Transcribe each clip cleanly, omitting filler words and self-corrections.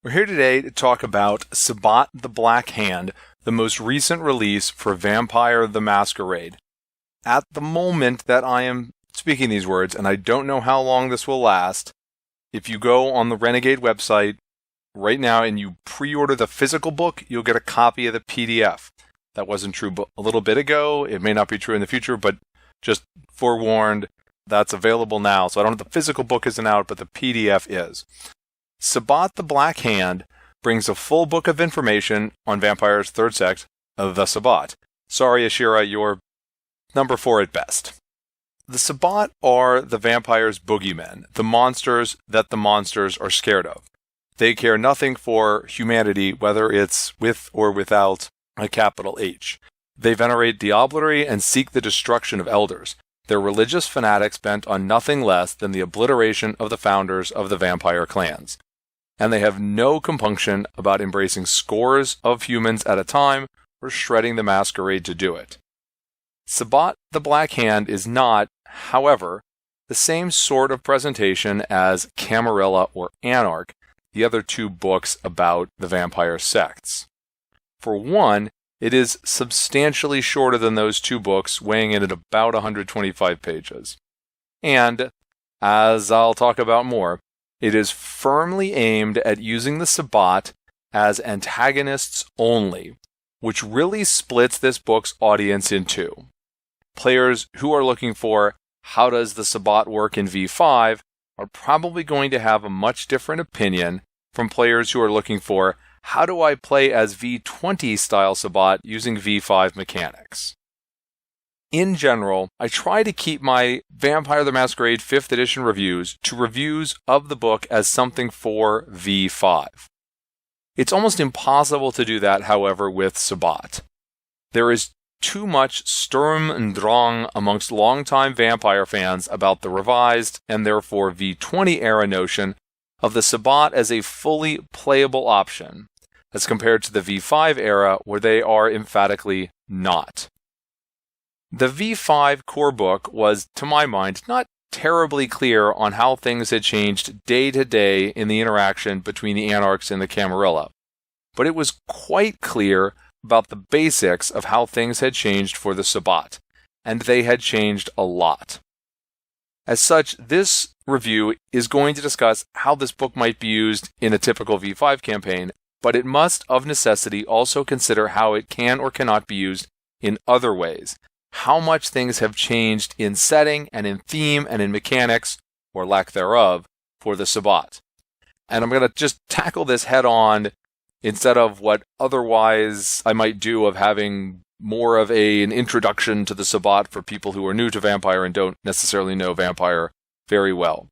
We're here today to talk about Sabbat the Black Hand, the most recent release for Vampire the Masquerade. At the moment that I am speaking these words, and I don't know how long this will last, if you go on the Renegade website right now and you pre-order the physical book, you'll get a copy of the PDF. That wasn't true a little bit ago. It may not be true in the future, but just forewarned, that's available now. So I don't know if the physical book isn't out, but the PDF is. Sabbat the Black Hand brings a full book of information on Vampire's third sect, the Sabbat. Sorry, Ashira, you're number 4 at best. The Sabbat are the Vampire's boogeymen, the monsters that the monsters are scared of. They care nothing for humanity, whether it's with or without a capital H. They venerate diablerie and seek the destruction of elders. They're religious fanatics bent on nothing less than the obliteration of the founders of the vampire clans. And they have no compunction about embracing scores of humans at a time or shredding the masquerade to do it. Sabbat the Black Hand is not, however, the same sort of presentation as Camarilla or Anarch, the other two books about the vampire sects. For one, it is substantially shorter than those two books, weighing in at about 125 pages. And, as I'll talk about more, it is firmly aimed at using the Sabbat as antagonists only, which really splits this book's audience in two. Players who are looking for how does the Sabbat work in V5 are probably going to have a much different opinion from players who are looking for how do I play as V20 style Sabbat using V5 mechanics. In general, I try to keep my Vampire the Masquerade 5th edition reviews to reviews of the book as something for V5. It's almost impossible to do that, however, with Sabbat. There is too much Sturm und Drang amongst longtime vampire fans about the revised, and therefore V20 era notion of the Sabbat as a fully playable option, as compared to the V5 era where they are emphatically not. The V5 core book was, to my mind, not terribly clear on how things had changed day to day in the interaction between the Anarchs and the Camarilla, but it was quite clear about the basics of how things had changed for the Sabbat, and they had changed a lot. As such, this review is going to discuss how this book might be used in a typical V5 campaign, but it must, of necessity, also consider how it can or cannot be used in other ways. How much things have changed in setting and in theme and in mechanics, or lack thereof, for the Sabbat. And I'm going to just tackle this head on instead of what otherwise I might do of having more of an introduction to the Sabbat for people who are new to Vampire and don't necessarily know Vampire very well.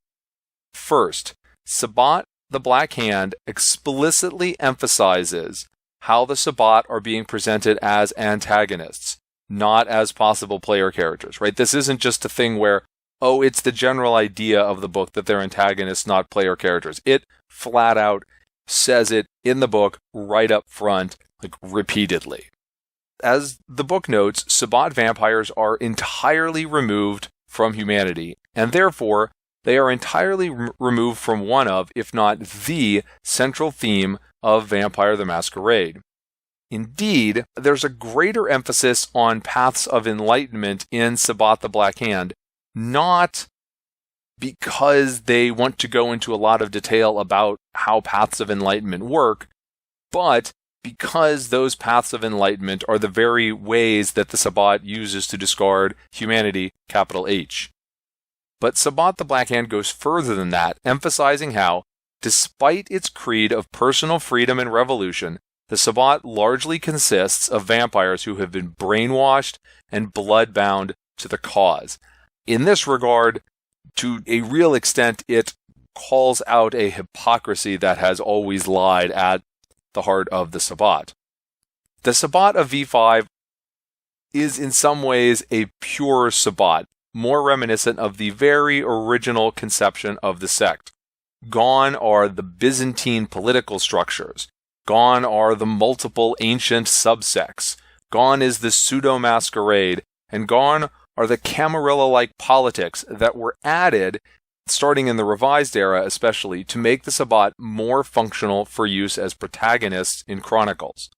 First, Sabbat the Black Hand explicitly emphasizes how the Sabbat are being presented as antagonists, not as possible player characters, right? This isn't just a thing where, oh, it's the general idea of the book that they're antagonists, not player characters. It flat out says it in the book right up front, like repeatedly. As the book notes, Sabbat vampires are entirely removed from humanity, and therefore they are entirely removed from one of, if not the, central theme of Vampire the Masquerade. Indeed, there's a greater emphasis on paths of enlightenment in Sabbat the Black Hand, not because they want to go into a lot of detail about how paths of enlightenment work, but because those paths of enlightenment are the very ways that the Sabbat uses to discard humanity, capital H. But Sabbat the Black Hand goes further than that, emphasizing how, despite its creed of personal freedom and revolution, the Sabbat largely consists of vampires who have been brainwashed and blood-bound to the cause. In this regard, to a real extent, it calls out a hypocrisy that has always lied at the heart of the Sabbat. The Sabbat of V5 is in some ways a pure Sabbat, more reminiscent of the very original conception of the sect. Gone are the Byzantine political structures. Gone are the multiple ancient subsects. Gone is the pseudo-masquerade. And gone are the Camarilla-like politics that were added starting in the Revised Era especially, to make the Sabbat more functional for use as protagonists in chronicles.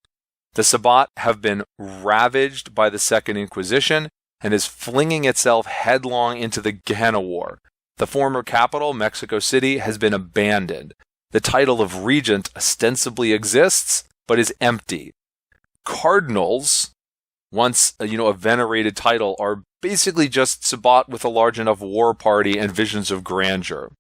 The Sabbat have been ravaged by the Second Inquisition and is flinging itself headlong into the Gehenna War. The former capital, Mexico City, has been abandoned. The title of regent ostensibly exists, but is empty. Cardinals, once a venerated title, are basically just Sabbat with a large enough war party and visions of grandeur.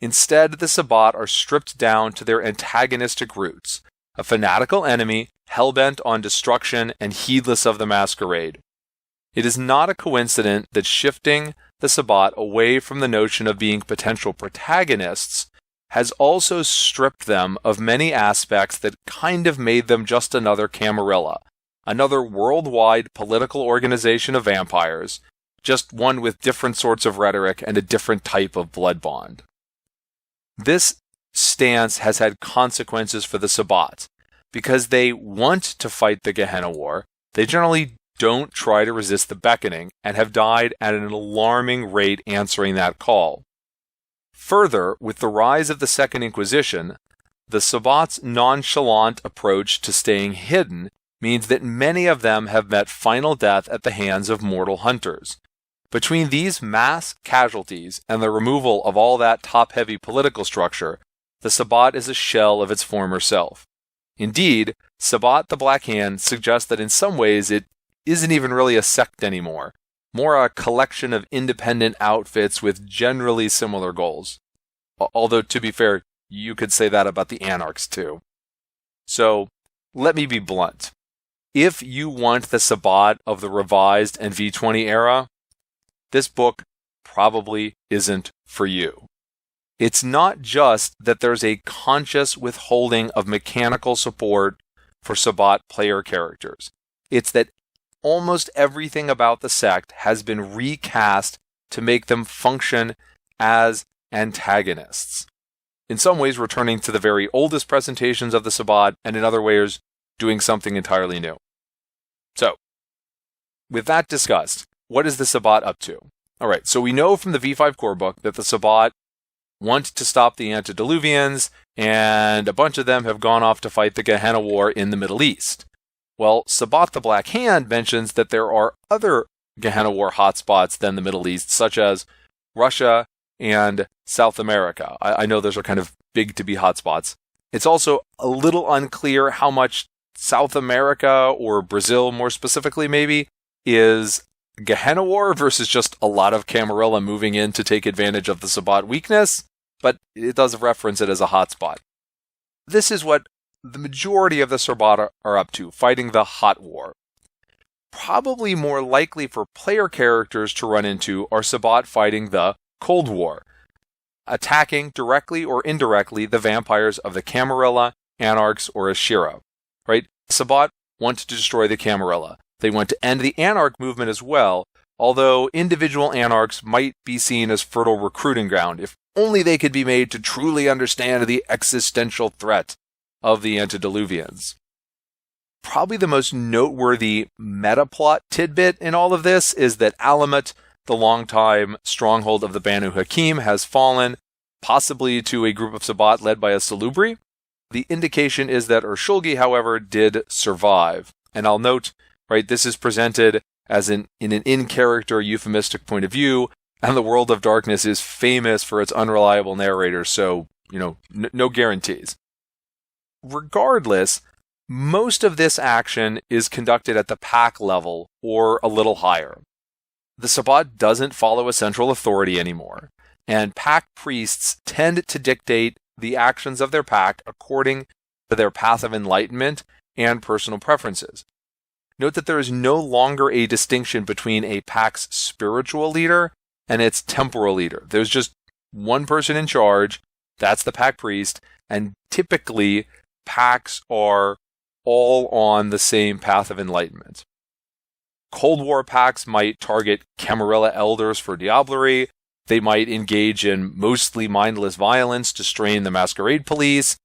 Instead, the Sabbat are stripped down to their antagonistic roots, a fanatical enemy hell-bent on destruction and heedless of the Masquerade. It is not a coincidence that shifting the Sabbat away from the notion of being potential protagonists has also stripped them of many aspects that kind of made them just another Camarilla, another worldwide political organization of vampires, just one with different sorts of rhetoric and a different type of blood bond. This stance has had consequences for the Sabbat. Because they want to fight the Gehenna War, they generally don't try to resist the beckoning and have died at an alarming rate answering that call. Further, with the rise of the Second Inquisition, the Sabbat's nonchalant approach to staying hidden means that many of them have met final death at the hands of mortal hunters. Between these mass casualties and the removal of all that top-heavy political structure, the Sabbat is a shell of its former self. Indeed, Sabbat the Black Hand suggests that in some ways it isn't even really a sect anymore, more a collection of independent outfits with generally similar goals. Although, to be fair, you could say that about the Anarchs too. So, let me be blunt. If you want the Sabbat of the Revised and V20 era, this book probably isn't for you. It's not just that there's a conscious withholding of mechanical support for Sabbat player characters. It's that almost everything about the sect has been recast to make them function as antagonists. In some ways returning to the very oldest presentations of the Sabbat, and in other ways doing something entirely new. So, with that discussed, what is the Sabbat up to? Alright, so we know from the V5 core book that the Sabbat want to stop the antediluvians, and a bunch of them have gone off to fight the Gehenna War in the Middle East. Well, Sabbat the Black Hand mentions that there are other Gehenna War hotspots than the Middle East, such as Russia and South America. I know those are kind of big to be hotspots. It's also a little unclear how much South America, or Brazil more specifically maybe, is Gehenna War versus just a lot of Camarilla moving in to take advantage of the Sabbat weakness, but it does reference it as a hotspot. This is what the majority of the Sabbat are up to, fighting the hot war. Probably more likely for player characters to run into are Sabbat fighting the Cold War, attacking directly or indirectly the vampires of the Camarilla, Anarchs, or Ashira. Right? Sabbat want to destroy the Camarilla. They want to end the Anarch movement as well, although individual Anarchs might be seen as fertile recruiting ground if only they could be made to truly understand the existential threat of the antediluvians. Probably the most noteworthy meta-plot tidbit in all of this is that Alamut, the longtime stronghold of the Banu Hakim, has fallen, possibly to a group of Sabbat led by a Salubri. The indication is that Urshulgi, however, did survive. And I'll note, right, this is presented as in an in-character euphemistic point of view, and the World of Darkness is famous for its unreliable narrators, so, no guarantees. Regardless, most of this action is conducted at the pack level or a little higher. The Sabbat doesn't follow a central authority anymore, and pack priests tend to dictate the actions of their pack according to their path of enlightenment and personal preferences. Note that there is no longer a distinction between a pack's spiritual leader and its temporal leader. There's just one person in charge, that's the pack priest, and typically packs are all on the same path of enlightenment. Cold War packs might target Camarilla elders for diablerie, they might engage in mostly mindless violence to strain the Masquerade police,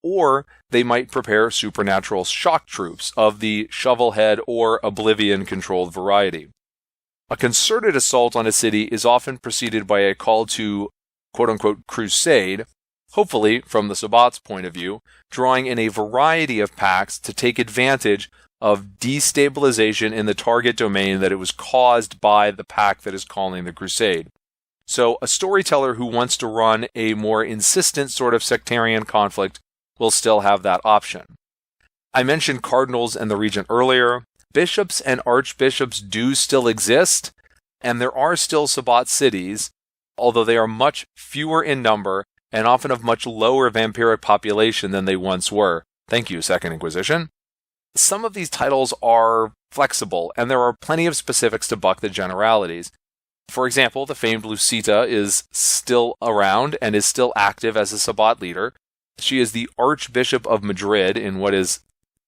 or they might prepare supernatural shock troops of the shovelhead or oblivion-controlled variety. A concerted assault on a city is often preceded by a call to quote-unquote crusade, hopefully from the Sabbat's point of view, drawing in a variety of pacts to take advantage of destabilization in the target domain that it was caused by the pact that is calling the crusade. So a storyteller who wants to run a more insistent sort of sectarian conflict will still have that option. I mentioned cardinals and the regent earlier. Bishops and archbishops do still exist, and there are still Sabbat cities, although they are much fewer in number and often of much lower vampiric population than they once were. Thank you, Second Inquisition. Some of these titles are flexible, and there are plenty of specifics to buck the generalities. For example, the famed Lucita is still around and is still active as a Sabbat leader. She is the Archbishop of Madrid in what is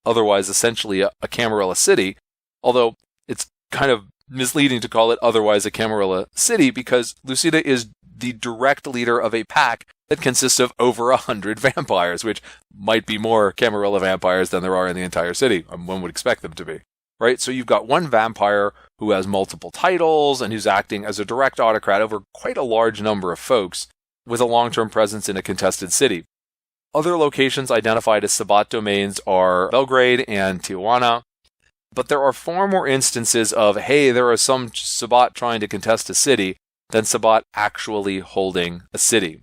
otherwise essentially a Camarilla city, although it's kind of misleading to call it otherwise a Camarilla city because Lucita is the direct leader of a pack that consists of over 100 vampires, which might be more Camarilla vampires than there are in the entire city. One would expect them to be, right? So you've got one vampire who has multiple titles and who's acting as a direct autocrat over quite a large number of folks with a long-term presence in a contested city. Other locations identified as Sabbat domains are Belgrade and Tijuana, but there are far more instances of, hey, there are some Sabbat trying to contest a city than Sabbat actually holding a city.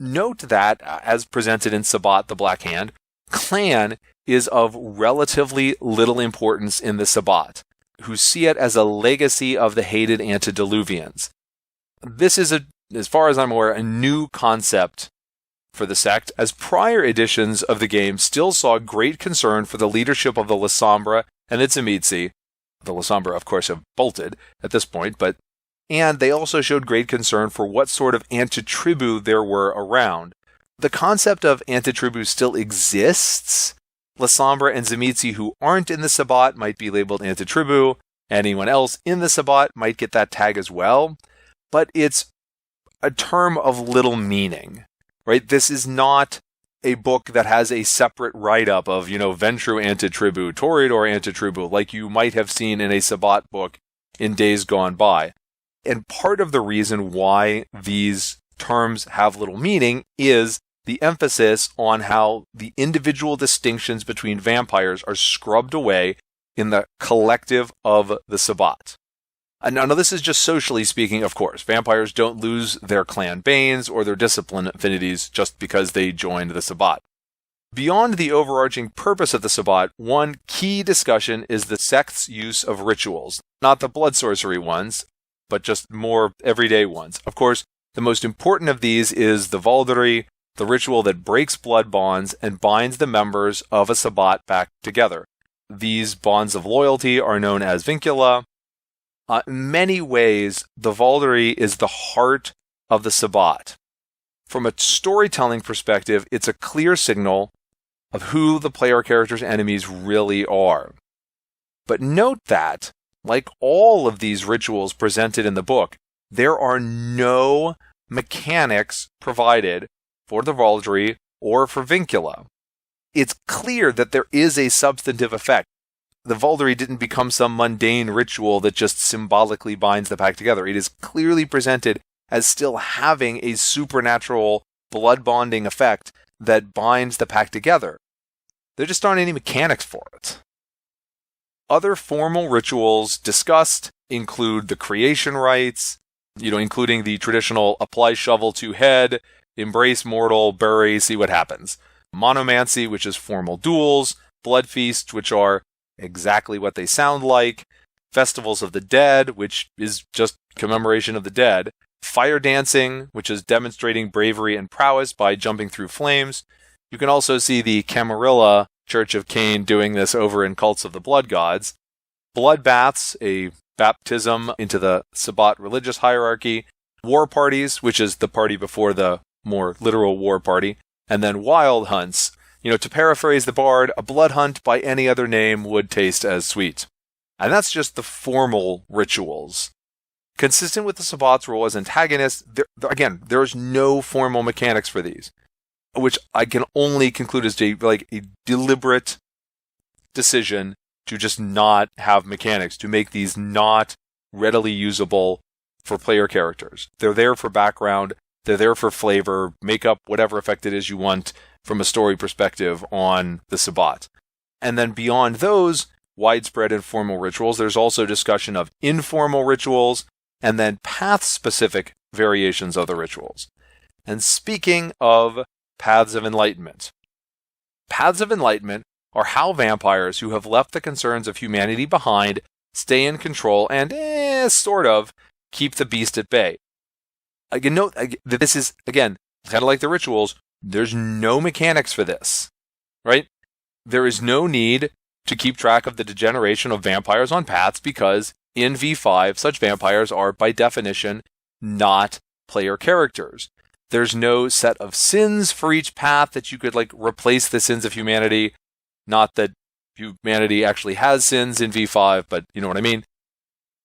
Note that, as presented in Sabbat the Black Hand, clan is of relatively little importance in the Sabbat, who see it as a legacy of the hated antediluvians. This is, as far as I'm aware, a new concept for the sect, as prior editions of the game still saw great concern for the leadership of the Lasombra and the Tzimisce. The Lasombra, of course, have bolted at this point, and they also showed great concern for what sort of antitribu there were around. The concept of antitribu still exists. Lasombra and Tzimisce who aren't in the Sabbat might be labeled antitribu. Anyone else in the Sabbat might get that tag as well, but it's a term of little meaning. Right? This is not a book that has a separate write-up of, Ventru antitribu, Toreador antitribu, like you might have seen in a Sabbat book in days gone by. And part of the reason why these terms have little meaning is the emphasis on how the individual distinctions between vampires are scrubbed away in the collective of the Sabbat. Now, this is just socially speaking, of course. Vampires don't lose their clan banes or their discipline affinities just because they joined the Sabbat. Beyond the overarching purpose of the Sabbat, one key discussion is the sect's use of rituals. Not the blood sorcery ones, but just more everyday ones. Of course, the most important of these is the Vaulderie, the ritual that breaks blood bonds and binds the members of a Sabbat back together. These bonds of loyalty are known as vincula. In many ways, the Vaulderie is the heart of the Sabbat. From a storytelling perspective, it's a clear signal of who the player character's enemies really are. But note that, like all of these rituals presented in the book, there are no mechanics provided for the Vaulderie or for vincula. It's clear that there is a substantive effect. The Vaulderie didn't become some mundane ritual that just symbolically binds the pack together. It is clearly presented as still having a supernatural blood bonding effect that binds the pack together. There just aren't any mechanics for it. Other formal rituals discussed include the creation rites, including the traditional apply shovel to head, embrace mortal, bury, see what happens. Monomancy, which is formal duels, blood feasts, which are exactly what they sound like, festivals of the dead, which is just commemoration of the dead, fire dancing, which is demonstrating bravery and prowess by jumping through flames. You can also see the Camarilla Church of Cain doing this over in Cults of the Blood Gods. Blood baths, a baptism into the Sabbat religious hierarchy. War parties, which is the party before the more literal war party. And then wild hunts. To paraphrase the bard, a blood hunt by any other name would taste as sweet. And that's just the formal rituals. Consistent with the Sabbat's role as antagonists, there's no formal mechanics for these, which I can only conclude as a deliberate decision to just not have mechanics, to make these not readily usable for player characters. They're there for background. They're there for flavor, make up whatever effect it is you want from a story perspective on the Sabbat. And then beyond those widespread and formal rituals, there's also discussion of informal rituals and then path-specific variations of the rituals. And speaking of paths of enlightenment, paths of enlightenment are how vampires who have left the concerns of humanity behind stay in control and, sort of, keep the beast at bay. Again, note that this is, again, kind of like the rituals, there's no mechanics for this, right? There is no need to keep track of the degeneration of vampires on paths because in V5, such vampires are, by definition, not player characters. There's no set of sins for each path that you could, replace the sins of humanity. Not that humanity actually has sins in V5, but you know what I mean.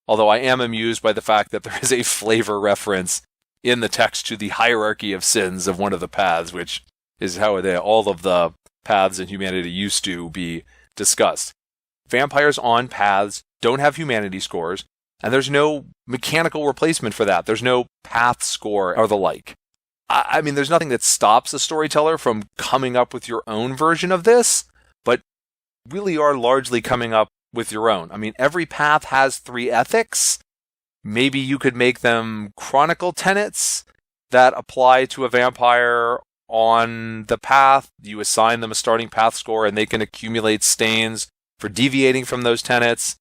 Although I am amused by the fact that there is a flavor reference in the text to the hierarchy of sins of one of the paths, which is how all of the paths in humanity used to be discussed. Vampires on paths don't have humanity scores, and there's no mechanical replacement for that. There's no path score or the like. I mean, there's nothing that stops a storyteller from coming up with your own version of this, but really are largely coming up with your own. I mean, every path has 3 ethics. Maybe you could make them chronicle tenets that apply to a vampire on the path. You assign them a starting path score and they can accumulate stains for deviating from those tenets.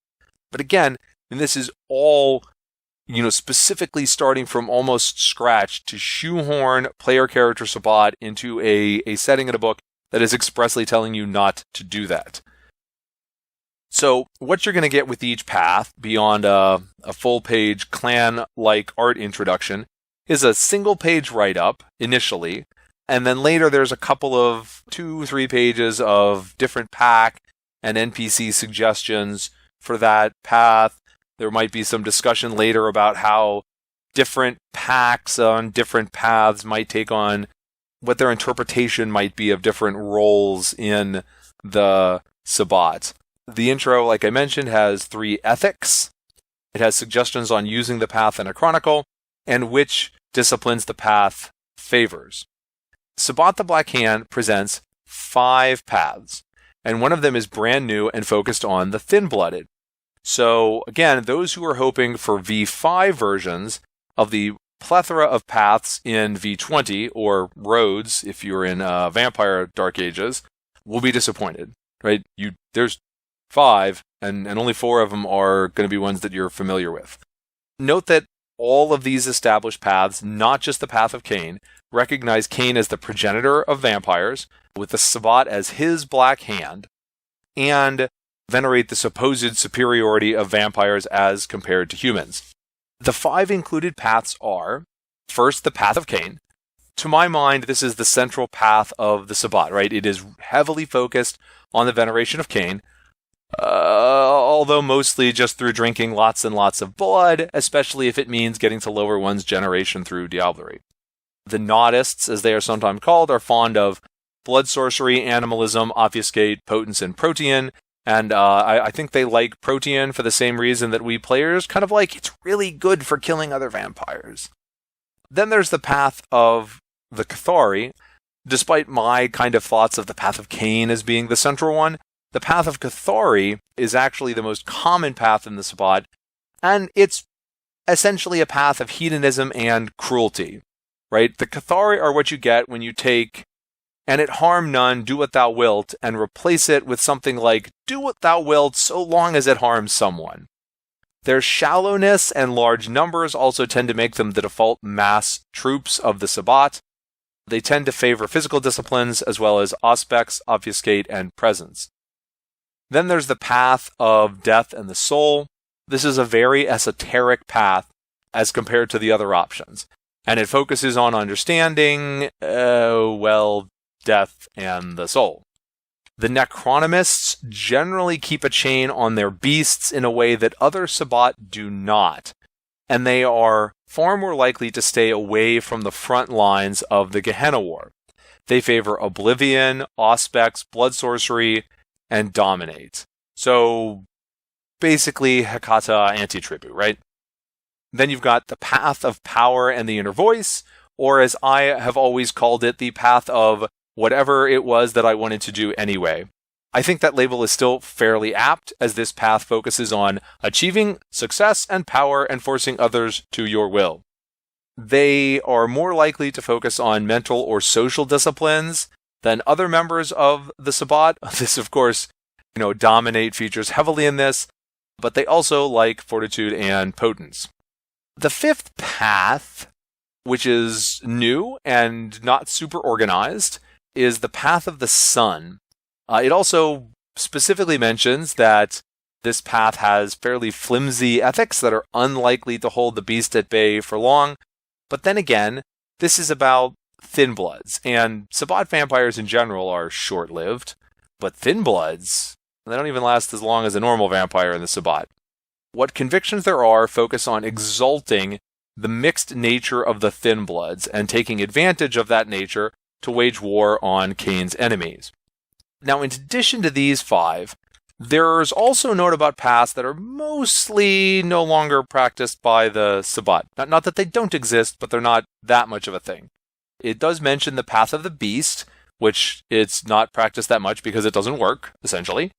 But again, and this is all, specifically starting from almost scratch to shoehorn player character Sabbat into a setting in a book that is expressly telling you not to do that. So what you're going to get with each path, beyond a full-page clan-like art introduction, is a single-page write-up initially, and then later there's a couple of 2-3 pages of different pack and NPC suggestions for that path. There might be some discussion later about how different packs on different paths might take on what their interpretation might be of different roles in the Sabbat. The intro, like I mentioned, has 3 ethics. It has suggestions on using the path in a chronicle, and which disciplines the path favors. Sabbat the Black Hand presents 5 paths, and one of them is brand new and focused on the thin-blooded. So, again, those who are hoping for V5 versions of the plethora of paths in V20, or roads, if you're in Vampire Dark Ages, will be disappointed, right? There's 5, and only 4 of them are going to be ones that you're familiar with. Note that all of these established paths, not just the Path of Cain, recognize Cain as the progenitor of vampires, with the Sabbat as his black hand, and venerate the supposed superiority of vampires as compared to humans. The 5 included paths are, first, the Path of Cain. To my mind, this is the central path of the Sabbat, right? It is heavily focused on the veneration of Cain, although mostly just through drinking lots and lots of blood, especially if it means getting to lower one's generation through diablerie. The Naudists, as they are sometimes called, are fond of blood sorcery, animalism, obfuscate, potence, and protean, and I think they like protean for the same reason that we players kind of like it's really good for killing other vampires. Then there's the path of the Cathari. Despite my kind of thoughts of the Path of Cain as being the central one, the Path of Cathari is actually the most common path in the Sabbat, and it's essentially a path of hedonism and cruelty, right? The Cathari are what you get when you take "and it harm none, do what thou wilt," and replace it with something like "do what thou wilt so long as it harms someone." Their shallowness and large numbers also tend to make them the default mass troops of the Sabbat. They tend to favor physical disciplines as well as aspects, obfuscate, and presence. Then there's the Path of Death and the Soul. This is a very esoteric path as compared to the other options, and it focuses on understanding, death and the soul. The Necronomists generally keep a chain on their beasts in a way that other Sabbat do not, and they are far more likely to stay away from the front lines of the Gehenna War. They favor oblivion, auspex, blood sorcery, and dominate. So basically Hekata anti-tribute, right? Then you've got the Path of Power and the Inner Voice, or as I have always called it, the path of whatever it was that I wanted to do anyway. I think that label is still fairly apt, as this path focuses on achieving success and power and forcing others to your will. They are more likely to focus on mental or social disciplines than other members of the Sabbat. This, of course, dominate features heavily in this, but they also like fortitude and potence. The fifth path, which is new and not super organized, is the path of the sun. It also specifically mentions that this path has fairly flimsy ethics that are unlikely to hold the beast at bay for long. But then again, this is about thin bloods, and Sabbat vampires in general are short-lived, but thin bloods, they don't even last as long as a normal vampire in the Sabbat. What convictions there are focus on exalting the mixed nature of the thin bloods and taking advantage of that nature to wage war on Cain's enemies. Now, in addition to these 5, there's also note about paths that are mostly no longer practiced by the Sabbat. Not that they don't exist, but they're not that much of a thing. It does mention the path of the beast, which it's not practiced that much because it doesn't work, essentially.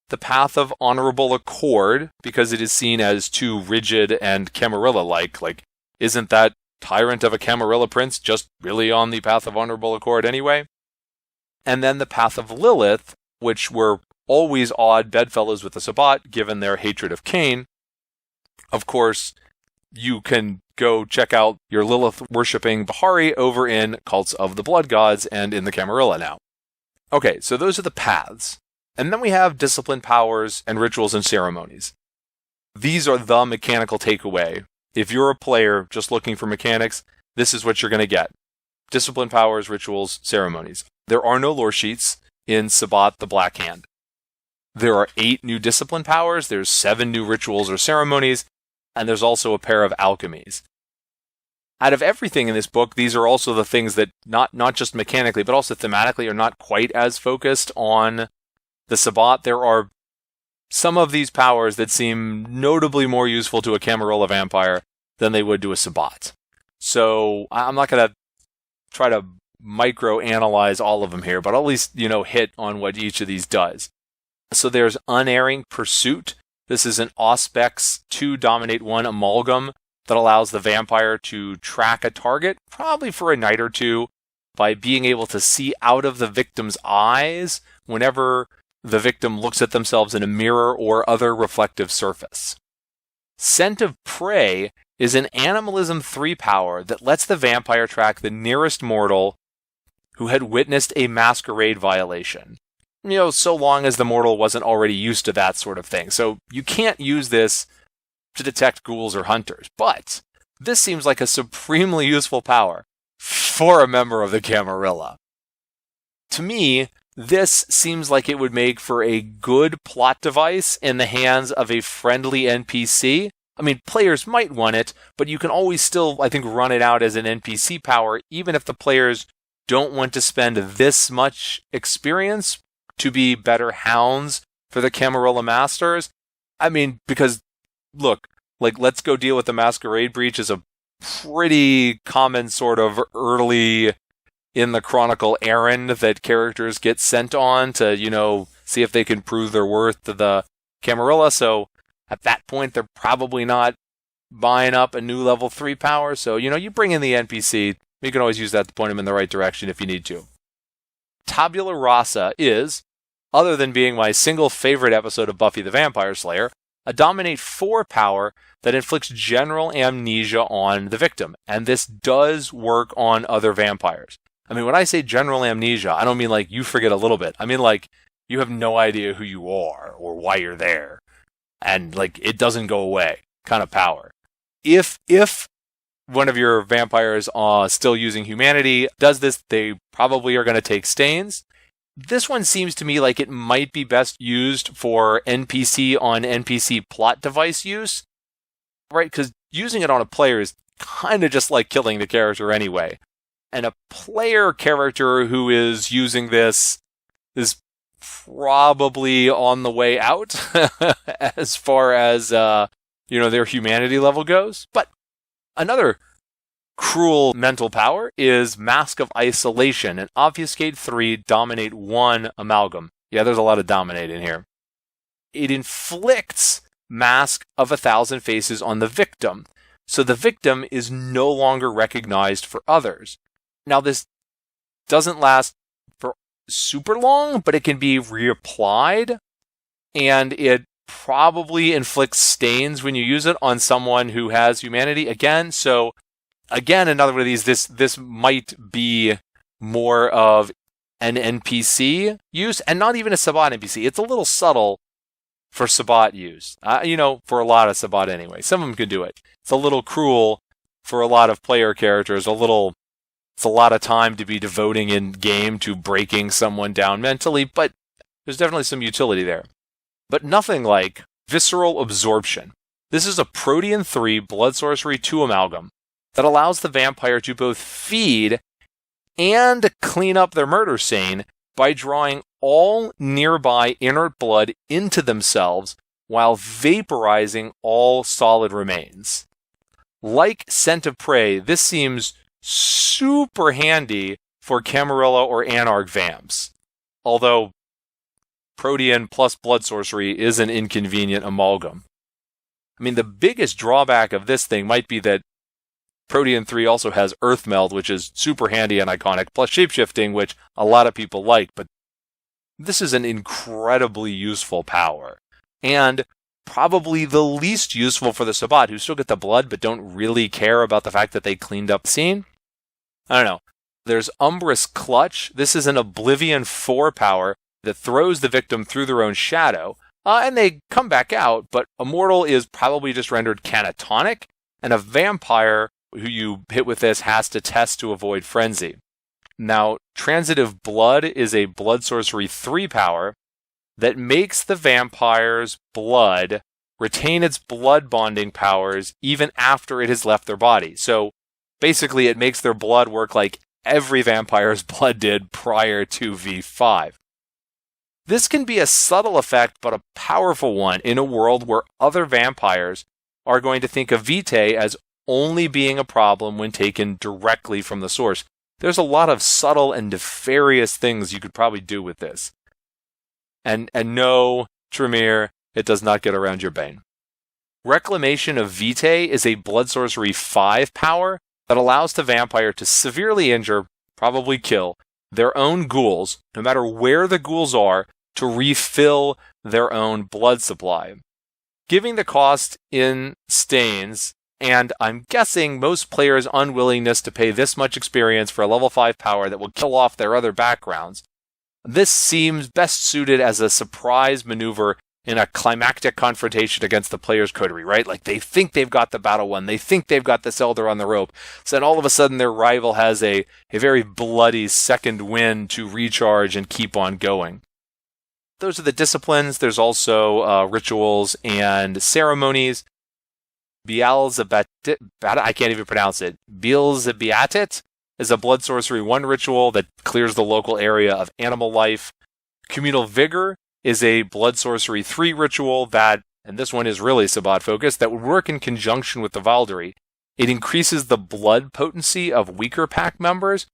The path of honorable accord, because it is seen as too rigid and Camarilla-like. Like, isn't that tyrant of a Camarilla prince just really on the path of honorable accord anyway? And then the path of Lilith, which were always odd bedfellows with the Sabbat, given their hatred of Cain. Of course, you can go check out your Lilith-worshipping Bahari over in Cults of the Blood Gods and in the Camarilla now. Okay, so those are the paths. And then we have discipline powers and rituals and ceremonies. These are the mechanical takeaway. If you're a player just looking for mechanics, this is what you're going to get. Discipline powers, rituals, ceremonies. There are no lore sheets in Sabbat the Black Hand. There are 8 new discipline powers, there's 7 new rituals or ceremonies, and there's also a pair of alchemies. Out of everything in this book, these are also the things that, not just mechanically, but also thematically, are not quite as focused on the Sabbat. There are some of these powers that seem notably more useful to a Camarilla vampire than they would to a Sabbat. So I'm not going to try to micro-analyze all of them here, but I'll at least, hit on what each of these does. So there's Unerring Pursuit. This is an Auspex 2 Dominate 1 amalgam that allows the vampire to track a target, probably for a night or two, by being able to see out of the victim's eyes whenever the victim looks at themselves in a mirror or other reflective surface. Scent of Prey is an Animalism 3 power that lets the vampire track the nearest mortal who had witnessed a Masquerade violation. So long as the mortal wasn't already used to that sort of thing. So you can't use this to detect ghouls or hunters. But this seems like a supremely useful power for a member of the Camarilla. To me, this seems like it would make for a good plot device in the hands of a friendly NPC. I mean, players might want it, but you can always still, I think, run it out as an NPC power, even if the players don't want to spend this much experience to be better hounds for the Camarilla Masters. I mean, because, look, let's go deal with the Masquerade breach is a pretty common sort of early in the Chronicle errand that characters get sent on to, see if they can prove their worth to the Camarilla. So at that point, they're probably not buying up a new level 3 power. So, you bring in the NPC, you can always use that to point them in the right direction if you need to. Tabula Rasa is, other than being my single favorite episode of Buffy the Vampire Slayer, a Dominate 4 power that inflicts general amnesia on the victim. And this does work on other vampires. I mean, when I say general amnesia, I don't mean like you forget a little bit. I mean like you have no idea who you are or why you're there. And like it doesn't go away kind of power. If one of your vampires still using humanity does this, they probably are going to take stains. This one seems to me like it might be best used for NPC on NPC plot device use, right? Because using it on a player is kind of just like killing the character anyway. And a player character who is using this is probably on the way out as far as, their humanity level goes. But another cruel mental power is Mask of Isolation, and Obfuscate 3, Dominate 1 Amalgam. Yeah, there's a lot of dominate in here. It inflicts Mask of 1,000 Faces on the victim, so the victim is no longer recognized for others. Now, this doesn't last for super long, but it can be reapplied, and it probably inflicts stains when you use it on someone who has humanity again. So again, another one of these, this might be more of an NPC use, and not even a Sabbat NPC. It's a little subtle for Sabbat use. For a lot of Sabbat anyway. Some of them could do it. It's a little cruel for a lot of player characters. It's a lot of time to be devoting in game to breaking someone down mentally, but there's definitely some utility there. But nothing like Visceral Absorption. This is a Protean 3 Blood Sorcery 2 Amalgam that allows the vampire to both feed and clean up their murder scene by drawing all nearby inert blood into themselves while vaporizing all solid remains. Like Scent of Prey, this seems super handy for Camarilla or Anarch vamps, although Protean plus Blood Sorcery is an inconvenient amalgam. I mean, the biggest drawback of this thing might be that Protean 3 also has Earth Meld, which is super handy and iconic, plus Shapeshifting, which a lot of people like, but this is an incredibly useful power, and probably the least useful for the Sabbat, who still get the blood but don't really care about the fact that they cleaned up the scene. I don't know. There's Umbrous Clutch. This is an Oblivion 4 power that throws the victim through their own shadow, and they come back out, but Immortal is probably just rendered catatonic, and a vampire who you hit with this has to test to avoid frenzy. Now, Transitive Blood is a Blood Sorcery 3 power that makes the vampire's blood retain its blood bonding powers even after it has left their body. So basically, it makes their blood work like every vampire's blood did prior to V5. This can be a subtle effect, but a powerful one in a world where other vampires are going to think of Vitae as only being a problem when taken directly from the source. There's a lot of subtle and nefarious things you could probably do with this. And no, Tremere, it does not get around your bane. Reclamation of Vitae is a Blood Sorcery 5 power that allows the vampire to severely injure, probably kill, their own ghouls, no matter where the ghouls are, to refill their own blood supply. Giving the cost in stains, and I'm guessing most players' unwillingness to pay this much experience for a level 5 power that will kill off their other backgrounds, this seems best suited as a surprise maneuver in a climactic confrontation against the player's coterie, right? Like, they think they've got the battle won, they think they've got this elder on the rope, so then all of a sudden their rival has a very bloody second wind to recharge and keep on going. Those are the disciplines. There's also rituals and ceremonies. Beelzebub, I can't even pronounce it. Beelzebiatit is a Blood Sorcery 1 ritual that clears the local area of animal life. Communal Vigor is a Blood Sorcery 3 ritual that, and this one is really Sabbat focused, that would work in conjunction with the Valkyrie. It increases the blood potency of weaker pack members,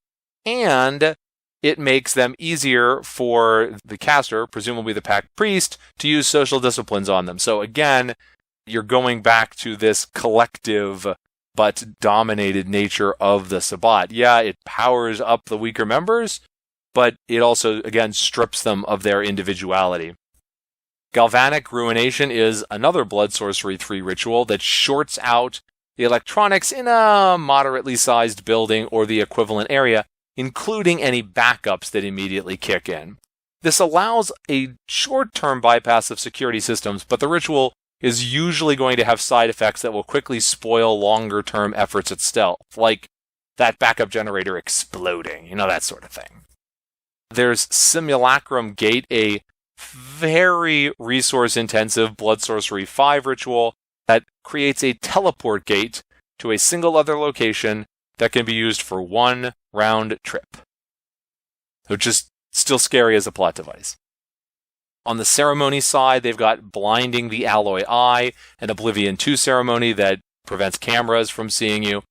and it makes them easier for the caster, presumably the pack priest, to use social disciplines on them. So again, you're going back to this collective but dominated nature of the Sabbat. Yeah, it powers up the weaker members, but it also, again, strips them of their individuality. Galvanic Ruination is another Blood Sorcery 3 ritual that shorts out the electronics in a moderately sized building or the equivalent area, including any backups that immediately kick in. This allows a short-term bypass of security systems, but the ritual is usually going to have side effects that will quickly spoil longer-term efforts at stealth, like that backup generator exploding, that sort of thing. There's Simulacrum Gate, a very resource-intensive Blood Sorcery 5 ritual that creates a teleport gate to a single other location that can be used for one round trip, which is still scary as a plot device. On the ceremony side, they've got Blinding the Alloy Eye, an Oblivion 2 ceremony that prevents cameras from seeing you.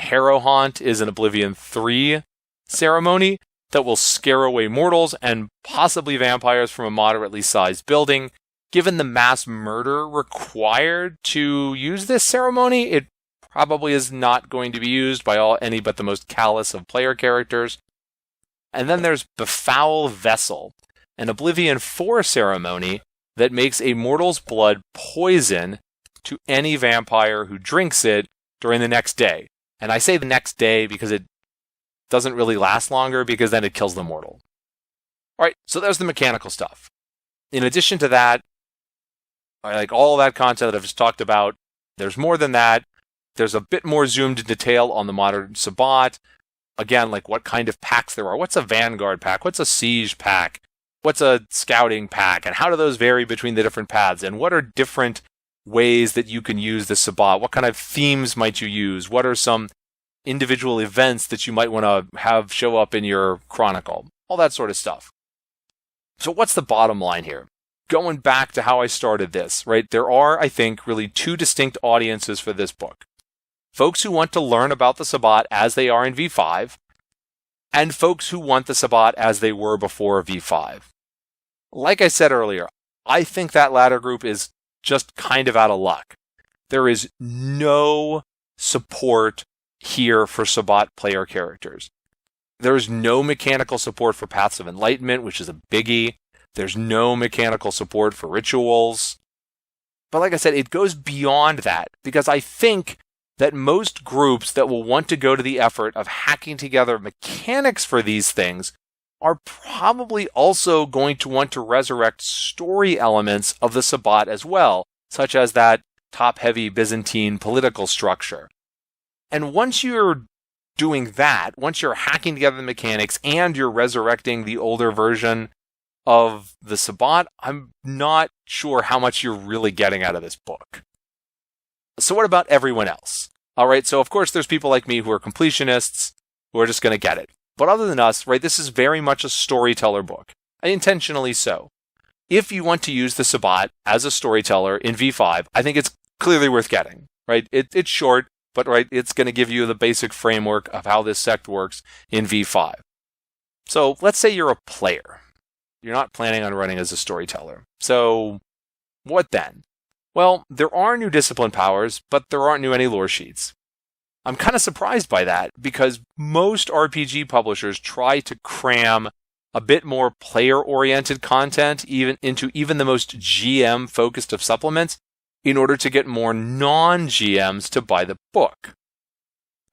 Harrow Haunt is an Oblivion 3 ceremony that will scare away mortals and possibly vampires from a moderately sized building. Given the mass murder required to use this ceremony, it probably is not going to be used by any but the most callous of player characters. And then there's Befoul Vessel, an Oblivion 4 ceremony that makes a mortal's blood poison to any vampire who drinks it during the next day. And I say the next day because it doesn't really last longer, because then it kills the mortal. All right, so there's the mechanical stuff. In addition to that, like all that content that I've just talked about, there's more than that. There's a bit more zoomed in detail on the modern Sabbat. Again, like what kind of packs there are. What's a Vanguard pack? What's a Siege pack? What's a Scouting pack? And how do those vary between the different paths? And what are different ways that you can use the Sabbat? What kind of themes might you use? What are some individual events that you might want to have show up in your chronicle? All that sort of stuff. So what's the bottom line here? Going back to how I started this, right? There are, I think, really two distinct audiences for this book. Folks who want to learn about the Sabbat as they are in V5, and folks who want the Sabbat as they were before V5. Like I said earlier, I think that latter group is just kind of out of luck. There is no support here for Sabbat player characters. There is no mechanical support for Paths of Enlightenment, which is a biggie. There's no mechanical support for rituals. But like I said, it goes beyond that, because I think that most groups that will want to go to the effort of hacking together mechanics for these things are probably also going to want to resurrect story elements of the Sabbat as well, such as that top-heavy Byzantine political structure. And once you're doing that, once you're hacking together the mechanics and you're resurrecting the older version of the Sabbat, I'm not sure how much you're really getting out of this book. So what about everyone else? All right, so of course there's people like me who are completionists who are just going to get it. But other than us, right, this is very much a storyteller book, intentionally so. If you want to use the Sabbat as a storyteller in V5, I think it's clearly worth getting, right? It's short, but right, it's going to give you the basic framework of how this sect works in V5. So let's say you're a player. You're not planning on running as a storyteller. So what then? Well, there are new discipline powers, but there aren't any lore sheets. I'm kind of surprised by that, because most RPG publishers try to cram a bit more player-oriented content into even the most GM-focused of supplements in order to get more non-GMs to buy the book.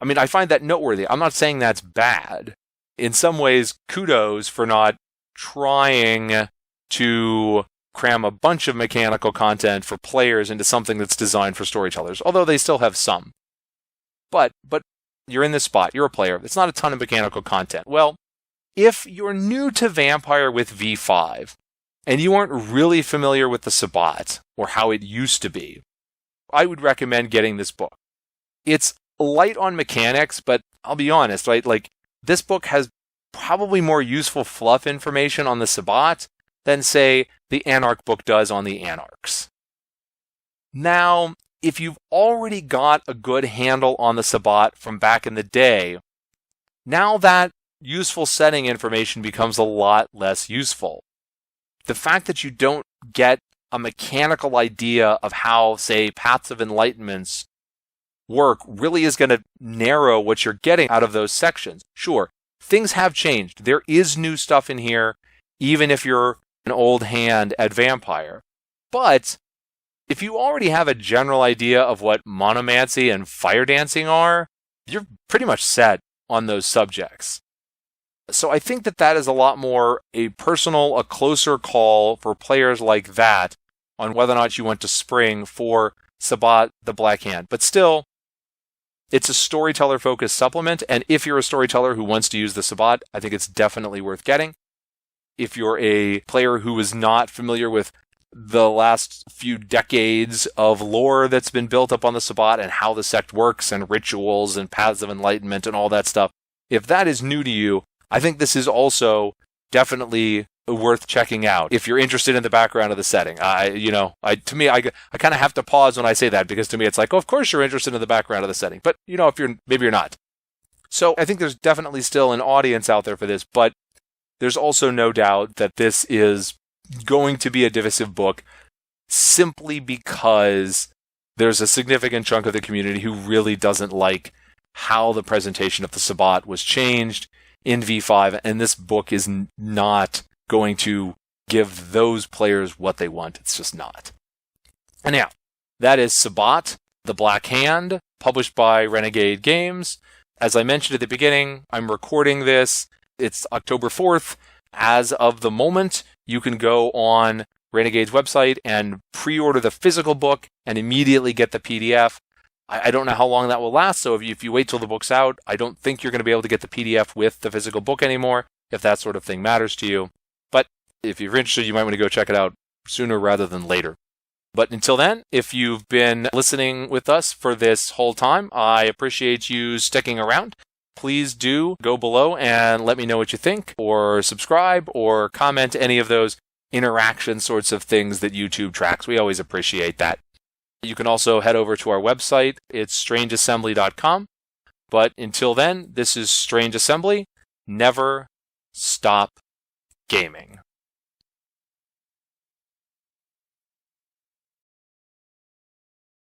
I mean, I find that noteworthy. I'm not saying that's bad. In some ways, kudos for not trying to cram a bunch of mechanical content for players into something that's designed for storytellers, although they still have some. But you're in this spot, you're a player, it's not a ton of mechanical content. Well, if you're new to Vampire with V5, and you aren't really familiar with the Sabbat, or how it used to be, I would recommend getting this book. It's light on mechanics, but I'll be honest, right? Like, this book has probably more useful fluff information on the Sabbat than, say, the Anarch book does on the Anarchs. Now, if you've already got a good handle on the Sabbat from back in the day, now that useful setting information becomes a lot less useful. The fact that you don't get a mechanical idea of how, say, Paths of Enlightenments work really is going to narrow what you're getting out of those sections. Sure, things have changed. There is new stuff in here, even if you're an old hand at Vampire. But if you already have a general idea of what monomancy and fire dancing are, you're pretty much set on those subjects. So I think that is a lot more a closer call for players like that on whether or not you want to spring for Sabbat the Black Hand. But still, it's a storyteller-focused supplement, and if you're a storyteller who wants to use the Sabbat, I think it's definitely worth getting. If you're a player who is not familiar with the last few decades of lore that's been built up on the Sabbat and how the sect works and rituals and Paths of Enlightenment and all that stuff, if that is new to you, I think this is also definitely worth checking out if you're interested in the background of the setting. To me, I kind of have to pause when I say that, because to me it's like, oh, of course you're interested in the background of the setting, but maybe you're not. So I think there's definitely still an audience out there for this, but there's also no doubt that this is going to be a divisive book simply because there's a significant chunk of the community who really doesn't like how the presentation of the Sabbat was changed in V5, and this book is not going to give those players what they want. It's just not. And now, that is Sabbat, the Black Hand, published by Renegade Games. As I mentioned at the beginning, I'm recording this. It's October 4th. As of the moment, you can go on Renegade's website and pre-order the physical book and immediately get the PDF. I don't know how long that will last, so if you wait till the book's out, I don't think you're going to be able to get the PDF with the physical book anymore, if that sort of thing matters to you. But if you're interested, you might want to go check it out sooner rather than later. But until then, if you've been listening with us for this whole time, I appreciate you sticking around. Please do go below and let me know what you think, or subscribe, or comment any of those interaction sorts of things that YouTube tracks. We always appreciate that. You can also head over to our website. It's strangeassembly.com. But until then, this is Strange Assembly. Never stop gaming.